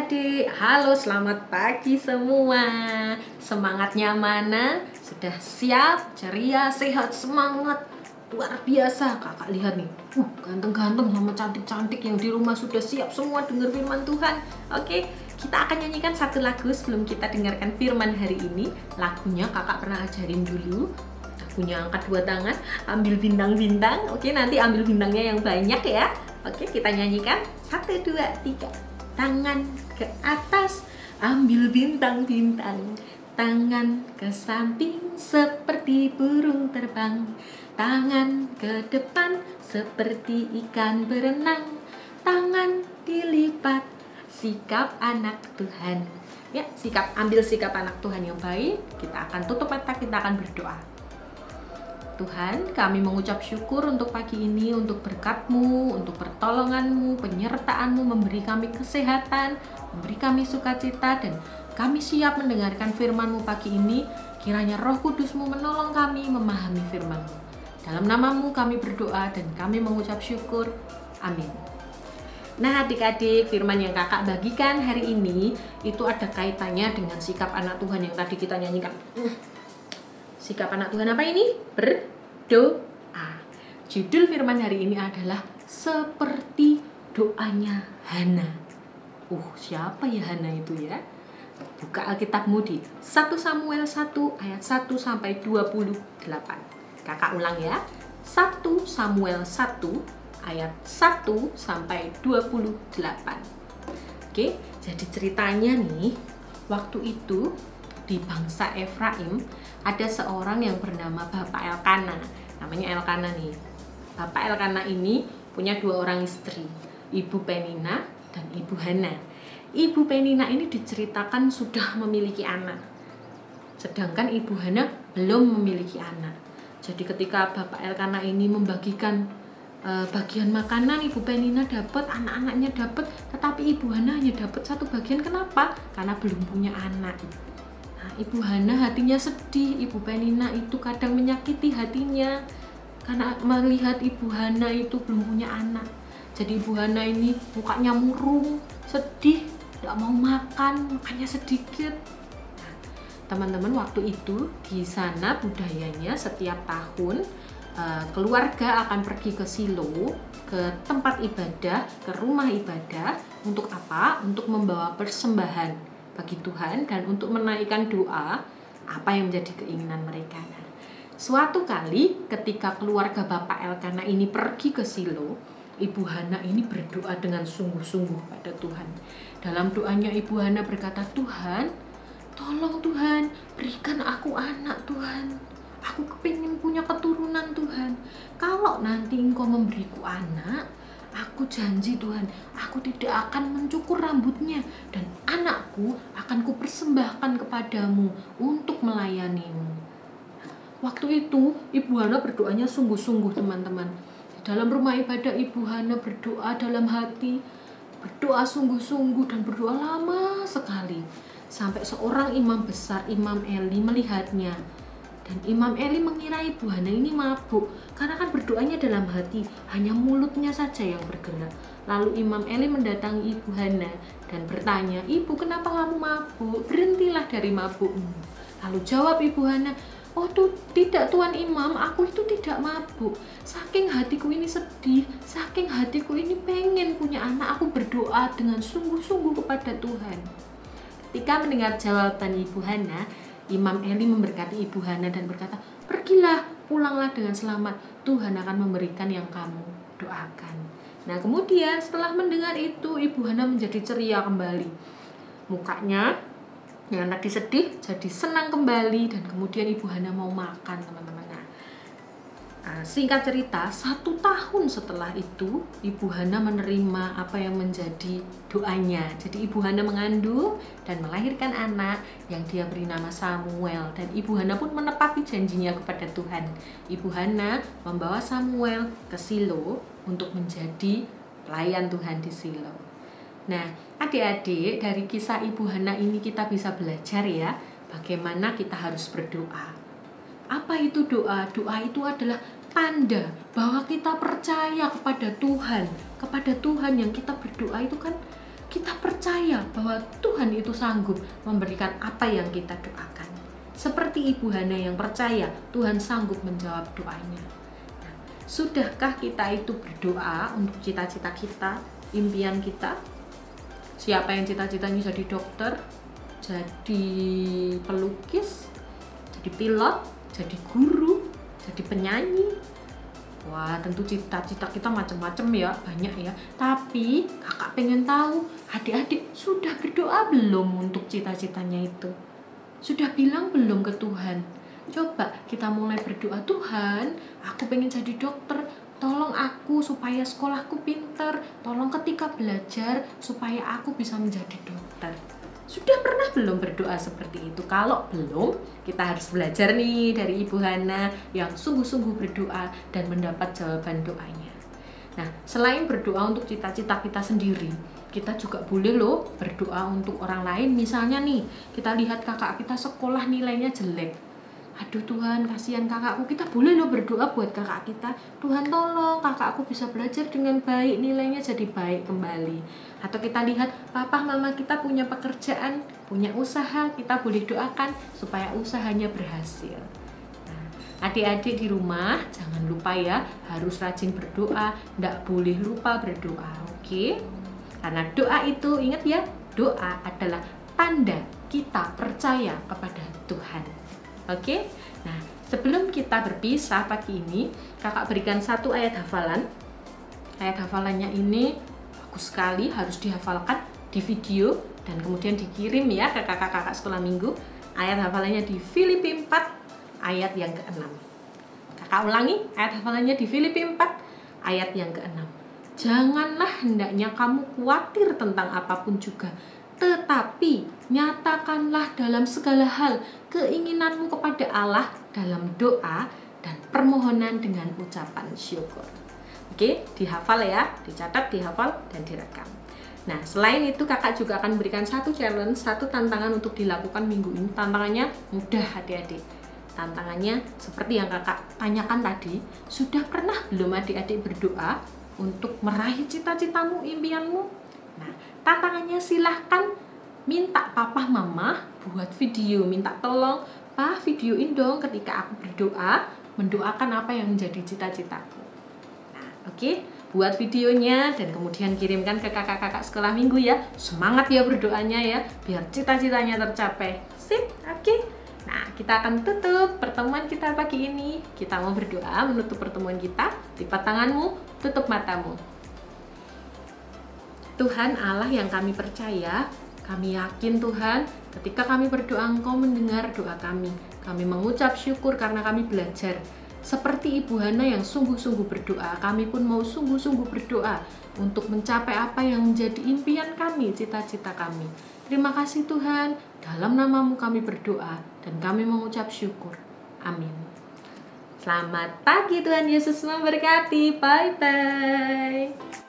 adik-adik, halo selamat pagi semua. Semangatnya mana? Sudah siap, ceria, sehat, semangat. Luar biasa, kakak lihat nih. Ganteng-ganteng sama cantik-cantik yang di rumah sudah siap semua dengar firman Tuhan. Oke, kita akan nyanyikan satu lagu sebelum kita dengarkan firman hari ini. Lagunya kakak pernah ajarin dulu. Lagunya angkat dua tangan, ambil bintang-bintang. Oke, nanti ambil bintangnya yang banyak ya. Oke, kita nyanyikan 1, 2, 3. Tangan ke atas, ambil bintang-bintang. Tangan ke samping seperti burung terbang. Tangan ke depan seperti ikan berenang. Tangan dilipat, sikap anak Tuhan. Ya, ambil sikap anak Tuhan yang baik. Kita akan tutup mata, kita akan berdoa. Tuhan, kami mengucap syukur untuk pagi ini, untuk berkat-Mu, untuk pertolongan-Mu, penyertaan-Mu, memberi kami kesehatan, memberi kami sukacita, dan kami siap mendengarkan firman-Mu pagi ini. Kiranya Roh Kudus-Mu menolong kami memahami firman-Mu. Dalam nama-Mu kami berdoa dan kami mengucap syukur. Amin. Nah adik-adik, firman yang kakak bagikan hari ini itu ada kaitannya dengan sikap anak Tuhan yang tadi kita nyanyikan. Sikap anak Tuhan apa ini? Berdoa. Judul firman hari ini adalah seperti doanya Hana. Siapa ya Hana itu ya? Buka Alkitabmu di 1 Samuel 1 ayat 1 sampai 28. Kakak ulang ya. 1 Samuel 1 ayat 1 sampai 28. Oke, jadi ceritanya nih, waktu itu di bangsa Efraim ada seorang yang bernama Bapak Elkana. Namanya Elkana nih. Bapak Elkana ini punya 2 orang istri, Ibu Penina dan Ibu Hana. Ibu Penina ini diceritakan sudah memiliki anak, sedangkan Ibu Hana belum memiliki anak. Jadi ketika Bapak Elkana ini membagikan bagian makanan, Ibu Penina dapat, anak-anaknya dapat, tetapi Ibu Hana hanya dapat 1 bagian. Kenapa? Karena belum punya anak. Ibu Hana hatinya sedih, Ibu Penina itu kadang menyakiti hatinya karena melihat Ibu Hana itu belum punya anak. Jadi Ibu Hana ini mukanya murung, sedih, tidak mau makan, makannya sedikit. Teman-teman, waktu itu di sana budayanya setiap tahun keluarga akan pergi ke Silo, ke tempat ibadah, ke rumah ibadah. Untuk apa? Untuk membawa persembahan bagi Tuhan dan untuk menaikkan doa apa yang menjadi keinginan mereka. Suatu kali ketika keluarga Bapak Elkana ini pergi ke Silo, Ibu Hana ini berdoa dengan sungguh-sungguh pada Tuhan. Dalam doanya Ibu Hana berkata, Tuhan, tolong Tuhan, berikan aku anak Tuhan. Aku kepingin punya keturunan Tuhan. Kalau nanti Engkau memberiku anak, aku janji Tuhan, aku tidak akan mencukur rambutnya dan anakku akan kupersembahkan kepadamu untuk melayanimu. Waktu itu Ibu Hana berdoanya sungguh-sungguh teman-teman. Dalam rumah ibadah Ibu Hana berdoa dalam hati, berdoa sungguh-sungguh dan berdoa lama sekali. Sampai seorang imam besar, Imam Eli melihatnya. Dan Imam Eli mengira Ibu Hana ini mabuk, karena kan berdoanya dalam hati, hanya mulutnya saja yang bergerak. Lalu Imam Eli mendatangi Ibu Hana dan bertanya, Ibu, kenapa kamu mabuk? Berhentilah dari mabukmu. Lalu jawab Ibu Hana, tidak Tuan Imam, aku itu tidak mabuk. Saking hatiku ini sedih, saking hatiku ini pengen punya anak, aku berdoa dengan sungguh-sungguh kepada Tuhan. Ketika mendengar jawaban Ibu Hana, Imam Eli memberkati Ibu Hana dan berkata, pergilah, pulanglah dengan selamat. Tuhan akan memberikan yang kamu doakan. Nah kemudian setelah mendengar itu, Ibu Hana menjadi ceria kembali. Mukanya yang tadi sedih jadi senang kembali, dan kemudian Ibu Hana mau makan teman-teman. Singkat cerita, 1 tahun setelah itu Ibu Hana menerima apa yang menjadi doanya. Jadi Ibu Hana mengandung dan melahirkan anak yang dia beri nama Samuel. Dan Ibu Hana pun menepati janjinya kepada Tuhan. Ibu Hana membawa Samuel ke Silo untuk menjadi pelayan Tuhan di Silo. Nah adik-adik, dari kisah Ibu Hana ini kita bisa belajar ya, bagaimana kita harus berdoa. Apa itu doa? Doa itu adalah tanda bahwa kita percaya kepada Tuhan yang kita berdoa itu kan kita percaya bahwa Tuhan itu sanggup memberikan apa yang kita doakan. Seperti Ibu Hana yang percaya Tuhan sanggup menjawab doanya. Nah, sudahkah kita itu berdoa untuk cita-cita kita, impian kita? Siapa yang cita-citanya jadi dokter, jadi pelukis, jadi pilot, jadi guru, jadi penyanyi? Wah, tentu cita-cita kita macam-macam ya, banyak ya. Tapi kakak pengen tahu, adik-adik sudah berdoa belum untuk cita-citanya itu? Sudah bilang belum ke Tuhan? Coba kita mulai berdoa, Tuhan, aku pengen jadi dokter. Tolong aku supaya sekolahku pintar. Tolong ketika belajar supaya aku bisa menjadi dokter. Sudah pernah belum berdoa seperti itu? Kalau belum, kita harus belajar nih dari Ibu Hana yang sungguh-sungguh berdoa dan mendapat jawaban doanya. Nah, selain berdoa untuk cita-cita kita sendiri, kita juga boleh loh berdoa untuk orang lain. Misalnya nih, kita lihat kakak kita sekolah nilainya jelek. Aduh Tuhan, kasihan kakakku. Kita boleh loh berdoa buat kakak kita. Tuhan tolong kakakku bisa belajar dengan baik, nilainya jadi baik kembali. Atau kita lihat papa mama kita punya pekerjaan, punya usaha, kita boleh doakan supaya usahanya berhasil. Nah, adik-adik di rumah jangan lupa ya, harus rajin berdoa, nggak boleh lupa berdoa, oke? Karena doa itu, ingat ya, doa adalah tanda kita percaya kepada Tuhan. Oke, nah sebelum kita berpisah pagi ini, kakak berikan satu ayat hafalan. Ayat hafalannya ini bagus sekali, harus dihafalkan di video dan kemudian dikirim ya ke kakak-kakak sekolah minggu. Ayat hafalannya di Filipi 4 ayat yang ke-6. Kakak ulangi, ayat hafalannya di Filipi 4 ayat yang ke-6. Janganlah hendaknya kamu khawatir tentang apapun juga, tetapi nyatakanlah dalam segala hal keinginanmu kepada Allah dalam doa dan permohonan dengan ucapan syukur. Oke, dihafal ya, dicatat, dihafal, dan direkam. Nah, selain itu kakak juga akan berikan satu challenge, satu tantangan untuk dilakukan minggu ini. Tantangannya mudah adik-adik. Tantangannya seperti yang kakak tanyakan tadi, sudah pernah belum adik-adik berdoa untuk meraih cita-citamu, impianmu? Nah, tantangannya silahkan minta papa mama buat video, minta tolong, pa videoin dong ketika aku berdoa, mendoakan apa yang menjadi cita-citaku. Nah, oke, buat videonya dan kemudian kirimkan ke kakak-kakak sekolah minggu ya. Semangat ya berdoanya ya, biar cita-citanya tercapai. Sip, oke. Nah, kita akan tutup pertemuan kita pagi ini. Kita mau berdoa menutup pertemuan kita. Lipat tanganmu, tutup matamu. Tuhan Allah yang kami percaya, kami yakin Tuhan, ketika kami berdoa Engkau mendengar doa kami. Kami mengucap syukur karena kami belajar. Seperti Ibu Hana yang sungguh-sungguh berdoa, kami pun mau sungguh-sungguh berdoa untuk mencapai apa yang menjadi impian kami, cita-cita kami. Terima kasih Tuhan, dalam nama-Mu kami berdoa dan kami mengucap syukur. Amin. Selamat pagi, Tuhan Yesus memberkati. Bye-bye.